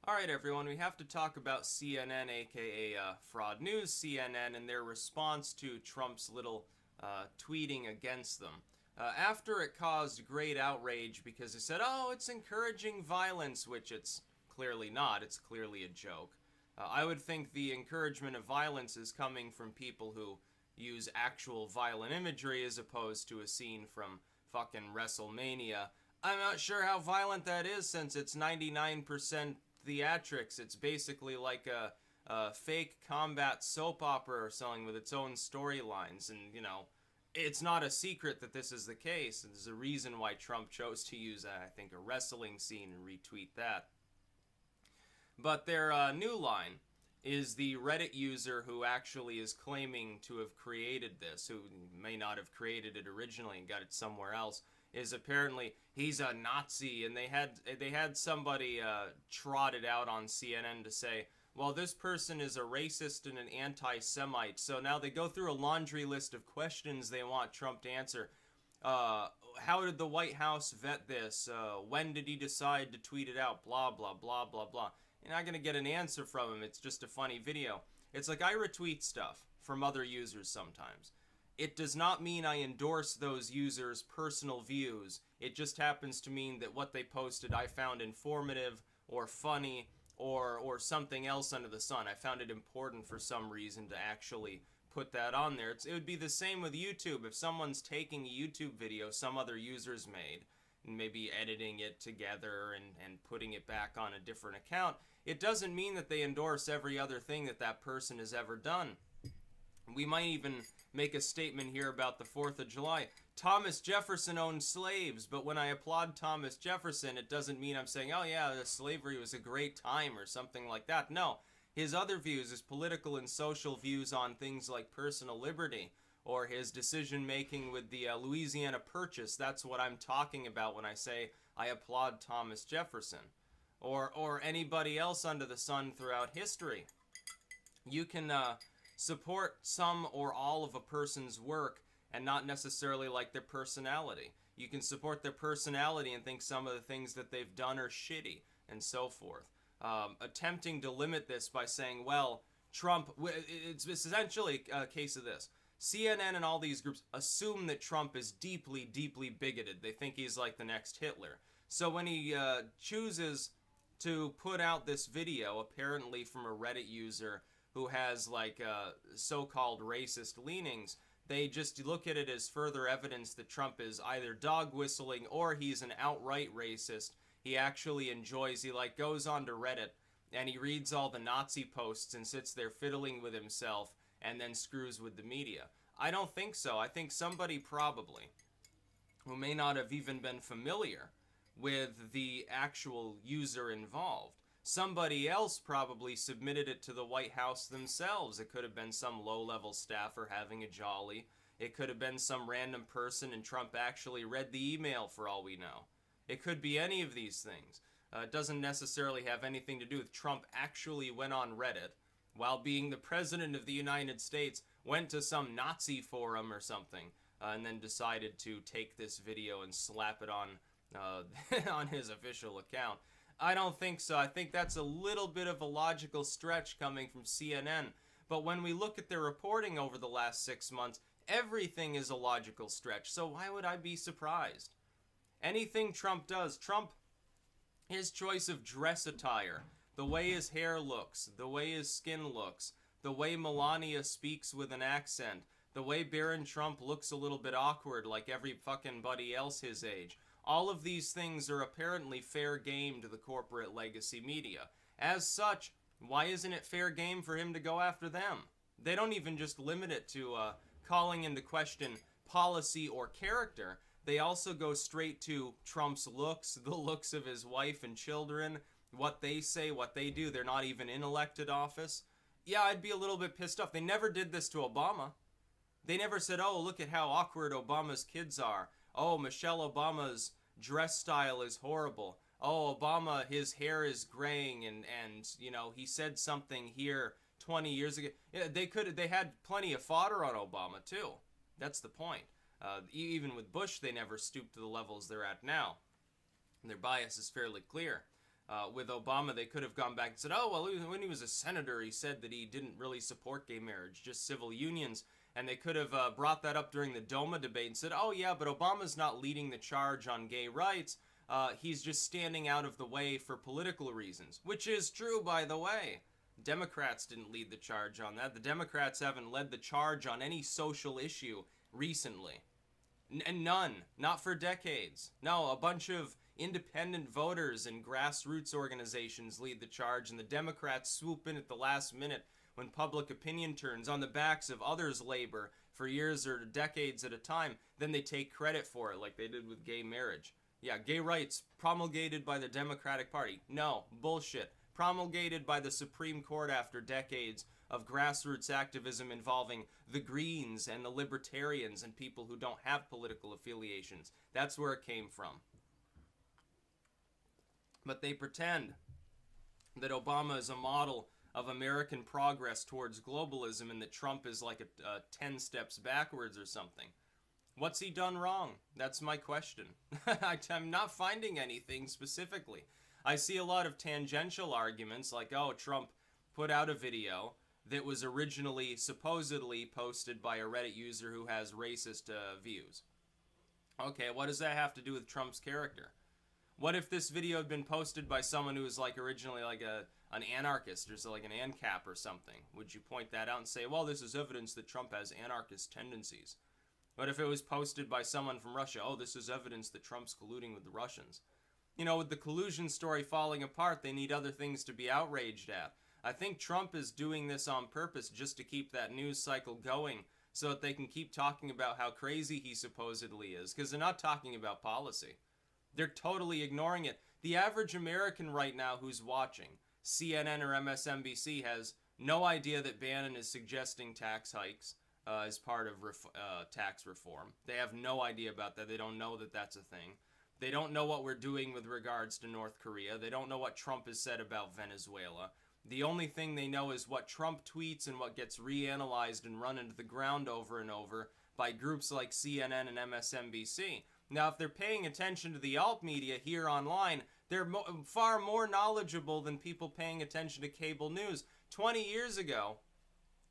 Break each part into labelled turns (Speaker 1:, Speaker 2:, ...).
Speaker 1: Alright everyone, we have to talk about CNN, aka Fraud News CNN, and their response to Trump's little tweeting against them. After it caused great outrage because they said, oh, it's encouraging violence, which it's clearly not, it's clearly a joke. I would think the encouragement of violence is coming from people who use actual violent imagery as opposed to a scene from fucking WrestleMania. I'm not sure how violent that is since it's 99% theatrics. It's basically like a fake combat soap opera or something with its own storylines, and you know, it's not a secret that this is the case. There's a reason why Trump chose to use, I think, a wrestling scene and retweet that. But their new line is the Reddit user who actually is claiming to have created this, who may not have created it originally and got it somewhere else, is apparently he's a Nazi, and they had somebody trotted out on CNN to say, well, this person is a racist and an anti-Semite. So now they go through a laundry list of questions they want Trump to answer. How did the White House vet this? When did he decide to tweet it out? Blah, blah, blah, blah, blah. You're not going to get an answer from him. It's just a funny video. It's like I retweet stuff from other users sometimes. It does not mean I endorse those users' personal views. It just happens to mean that what they posted I found informative or funny or something else under the sun. I found it important for some reason to actually put that on there. It would be the same with YouTube. If someone's taking a YouTube video some other users made and maybe editing it together and putting it back on a different account, it doesn't mean that they endorse every other thing that that person has ever done. We might even make a statement here about the 4th of July. Thomas Jefferson owned slaves, but when I applaud Thomas Jefferson, it doesn't mean I'm saying, oh yeah, slavery was a great time or something like that. No, his other views, his political and social views on things like personal liberty, or his decision-making with the Louisiana Purchase, that's what I'm talking about when I say I applaud Thomas Jefferson. Or anybody else under the sun throughout history. You can support some or all of a person's work and not necessarily like their personality. You can support their personality and think some of the things that they've done are shitty and so forth. Attempting to limit this by saying, well, Trump, it's essentially a case of this. CNN and all these groups assume that Trump is deeply, deeply bigoted. They think he's like the next Hitler. So when he chooses to put out this video, apparently from a Reddit user who has like so-called racist leanings, they just look at it as further evidence that Trump is either dog whistling or he's an outright racist. He actually enjoys, he like goes onto Reddit and he reads all the Nazi posts and sits there fiddling with himself and then screws with the media. I don't think so. I think somebody probably, who may not have even been familiar with the actual user involved, somebody else probably submitted it to the White House themselves. It could have been some low-level staffer having a jolly. It could have been some random person and Trump actually read the email for all we know. It could be any of these things. It doesn't necessarily have anything to do with Trump actually went on Reddit while being the President of the United States, went to some Nazi forum or something, and then decided to take this video and slap it on, on his official account. I don't think so. I think that's a little bit of a logical stretch coming from CNN. But when we look at their reporting over the last 6 months, everything is a logical stretch. So why would I be surprised? Anything Trump does, his choice of dress attire, the way his hair looks, the way his skin looks, the way Melania speaks with an accent, the way Barron Trump looks a little bit awkward like every fucking buddy else his age. All of these things are apparently fair game to the corporate legacy media. As such, why isn't it fair game for him to go after them? They don't even just limit it to calling into question policy or character. They also go straight to Trump's looks, the looks of his wife and children, what they say, what they do. They're not even in elected office. Yeah, I'd be a little bit pissed off. They never did this to Obama. They never said, oh, look at how awkward Obama's kids are. Oh, Michelle Obama's dress style is horrible. Oh, Obama, his hair is graying and you know, he said something here 20 years ago. Yeah, they had plenty of fodder on Obama, too. That's the point. Even with Bush, they never stooped to the levels they're at now. Their bias is fairly clear. with Obama, they could have gone back and said, oh, well, when he was a senator, he said that he didn't really support gay marriage, just civil unions. And they could have brought that up during the DOMA debate and said, oh, yeah, but Obama's not leading the charge on gay rights. He's just standing out of the way for political reasons, which is true, by the way. Democrats didn't lead the charge on that. The Democrats haven't led the charge on any social issue recently. And none. Not for decades. No, a bunch of independent voters and grassroots organizations lead the charge, and the Democrats swoop in at the last minute when public opinion turns on the backs of others' labor for years or decades at a time. Then they take credit for it, like they did with gay marriage. Yeah, gay rights promulgated by the Democratic Party. No, bullshit. Promulgated by the Supreme Court after decades of grassroots activism involving the Greens and the Libertarians and people who don't have political affiliations. That's where it came from. But they pretend that Obama is a model of American progress towards globalism and that Trump is like a 10 steps backwards or something. What's he done wrong? That's my question. I'm not finding anything specifically. I see a lot of tangential arguments like, oh, Trump put out a video that was originally supposedly posted by a Reddit user who has racist views. Okay, what does that have to do with Trump's character? What if this video had been posted by someone who was like originally like an anarchist or so, like an ANCAP or something? Would you point that out and say, well, this is evidence that Trump has anarchist tendencies? What if it was posted by someone from Russia? Oh, this is evidence that Trump's colluding with the Russians. You know, with the collusion story falling apart, they need other things to be outraged at. I think Trump is doing this on purpose just to keep that news cycle going so that they can keep talking about how crazy he supposedly is, because they're not talking about policy. They're totally ignoring it. The average American right now who's watching CNN or MSNBC has no idea that Bannon is suggesting tax hikes as part of tax reform. They have no idea about that. They don't know that that's a thing. They don't know what we're doing with regards to North Korea. They don't know what Trump has said about Venezuela. The only thing they know is what Trump tweets and what gets reanalyzed and run into the ground over and over by groups like CNN and MSNBC. Now, if they're paying attention to the alt media here online, they're far more knowledgeable than people paying attention to cable news. 20 years ago,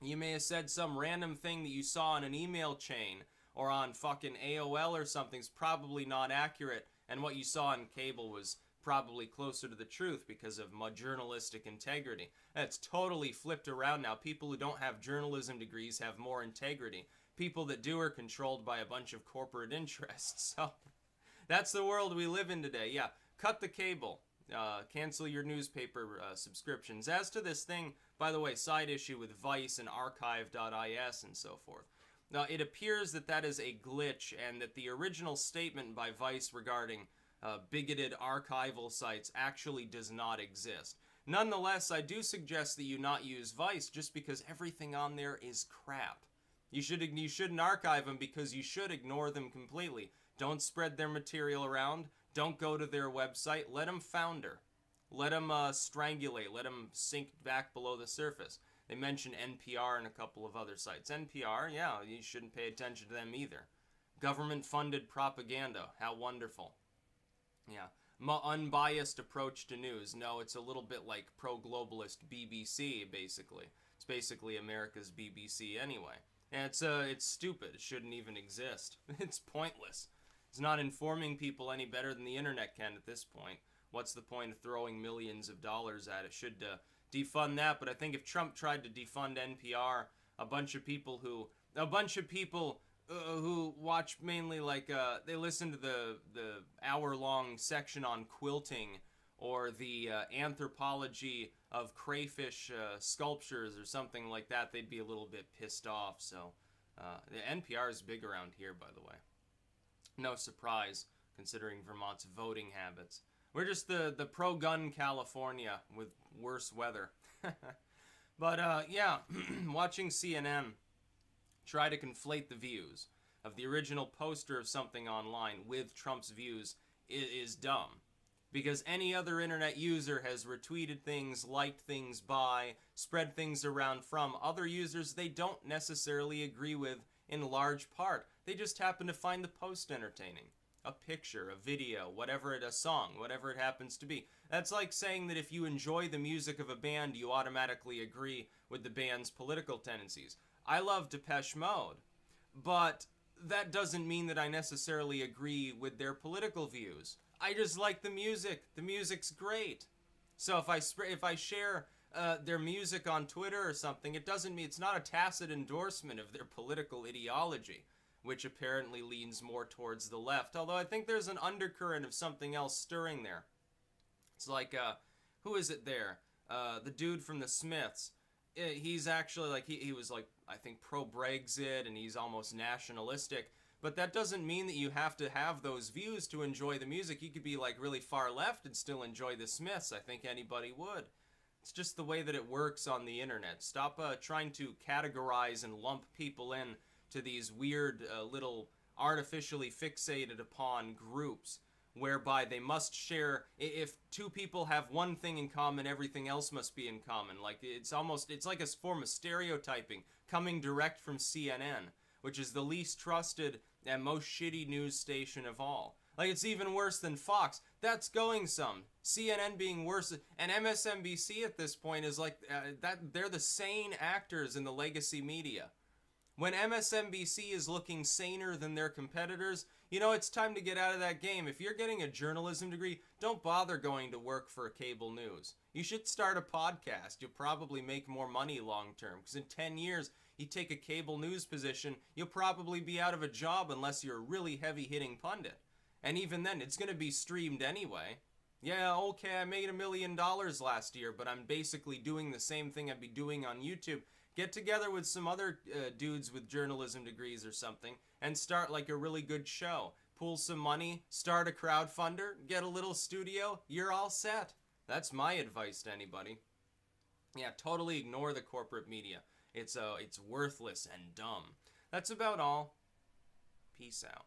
Speaker 1: you may have said some random thing that you saw in an email chain or on fucking AOL or something's probably not accurate, and what you saw on cable was probably closer to the truth because of journalistic integrity. It's totally flipped around now. People who don't have journalism degrees have more integrity. People that do are controlled by a bunch of corporate interests. So that's the world we live in today. Yeah, cut the cable. Cancel your newspaper subscriptions. As to this thing, by the way, side issue with Vice and archive.is and so forth. Now, it appears that that is a glitch and that the original statement by Vice regarding bigoted archival sites actually does not exist. Nonetheless, I do suggest that you not use Vice just because everything on there is crap. You shouldn't archive them because you should ignore them completely. Don't spread their material around. Don't go to their website. Let them founder. Let them strangulate. Let them sink back below the surface. They mention NPR and a couple of other sites. NPR, yeah, you shouldn't pay attention to them either. Government-funded propaganda. How wonderful. Yeah. Unbiased approach to news. No, it's a little bit like pro-globalist BBC, basically. It's basically America's BBC anyway. And it's stupid. It shouldn't even exist. It's pointless. It's not informing people any better than the internet can at this point. What's the point of throwing millions of dollars at it? Should defund that. But I think if Trump tried to defund NPR, a bunch of people who watch mainly like they listen to the hour-long section on quilting or the anthropology of crayfish sculptures or something like that, they'd be a little bit pissed off. So the NPR is big around here, by the way. No surprise, considering Vermont's voting habits. We're just the pro-gun California with worse weather. But yeah, watching CNN try to conflate the views of the original poster of something online with Trump's views is dumb. Because any other internet user has retweeted things, liked things by, spread things around from other users they don't necessarily agree with in large part. They just happen to find the post entertaining. a picture, a video, whatever a song, whatever it happens to be. That's like saying that if you enjoy the music of a band, you automatically agree with the band's political tendencies. I love Depeche Mode, but that doesn't mean that I necessarily agree with their political views. I just like the music. The music's great. So if I share their music on Twitter or something, it doesn't mean, it's not a tacit endorsement of their political ideology, which apparently leans more towards the left. Although I think there's an undercurrent of something else stirring there. It's like, who is it there? The dude from the Smiths. He's actually like, he was like, I think pro-Brexit, and he's almost nationalistic. But that doesn't mean that you have to have those views to enjoy the music. You could be like really far left and still enjoy the Smiths. I think anybody would. It's just the way that it works on the internet. Stop trying to categorize and lump people in to these weird little artificially fixated upon groups whereby they must share, if two people have one thing in common, everything else must be in common. Like it's like a form of stereotyping coming direct from CNN, which is the least trusted and most shitty news station of all. Like, it's even worse than Fox. That's going some. CNN being worse, and MSNBC at this point is like, they're the sane actors in the legacy media. When MSNBC is looking saner than their competitors, you know, it's time to get out of that game. If you're getting a journalism degree, don't bother going to work for cable news. You should start a podcast. You'll probably make more money long term, because in 10 years, you take a cable news position, you'll probably be out of a job unless you're a really heavy-hitting pundit. And even then, it's going to be streamed anyway. Yeah, okay, I made $1 million last year, but I'm basically doing the same thing I'd be doing on YouTube. Get together with some other dudes with journalism degrees or something and start like a really good show. Pool some money, start a crowdfunder, get a little studio, you're all set. That's my advice to anybody. Yeah, totally ignore the corporate media. It's worthless and dumb. That's about all. Peace out.